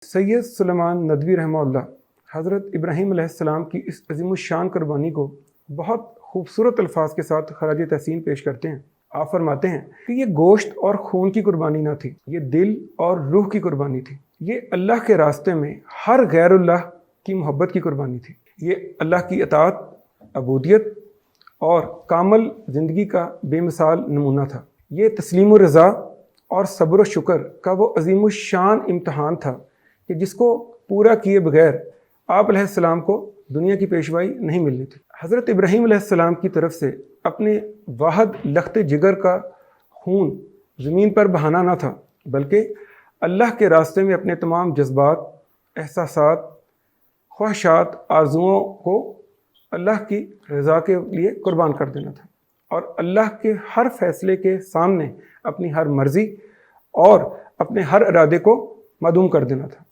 سید سلیمان ندوی رحمہ اللہ حضرت ابراہیم علیہ السلام کی اس عظیم الشان قربانی کو بہت خوبصورت الفاظ کے ساتھ خراج تحسین پیش کرتے ہیں۔ آپ فرماتے ہیں کہ یہ گوشت اور خون کی قربانی نہ تھی، یہ دل اور روح کی قربانی تھی۔ یہ اللہ کے راستے میں ہر غیر اللہ کی محبت کی قربانی تھی۔ یہ اللہ کی اطاعت، عبودیت اور کامل زندگی کا بے مثال نمونہ تھا۔ یہ تسلیم و رضا اور صبر و شکر کا وہ عظیم الشان امتحان تھا کہ جس کو پورا کیے بغیر آپ علیہ السلام کو دنیا کی پیشوائی نہیں ملنی تھی۔ حضرت ابراہیم علیہ السلام کی طرف سے اپنے واحد لخت جگر کا خون زمین پر بہانا نہ تھا، بلکہ اللہ کے راستے میں اپنے تمام جذبات، احساسات، خواہشات، آرزوؤں کو اللہ کی رضا کے لیے قربان کر دینا تھا، اور اللہ کے ہر فیصلے کے سامنے اپنی ہر مرضی اور اپنے ہر ارادے کو معدوم کر دینا تھا۔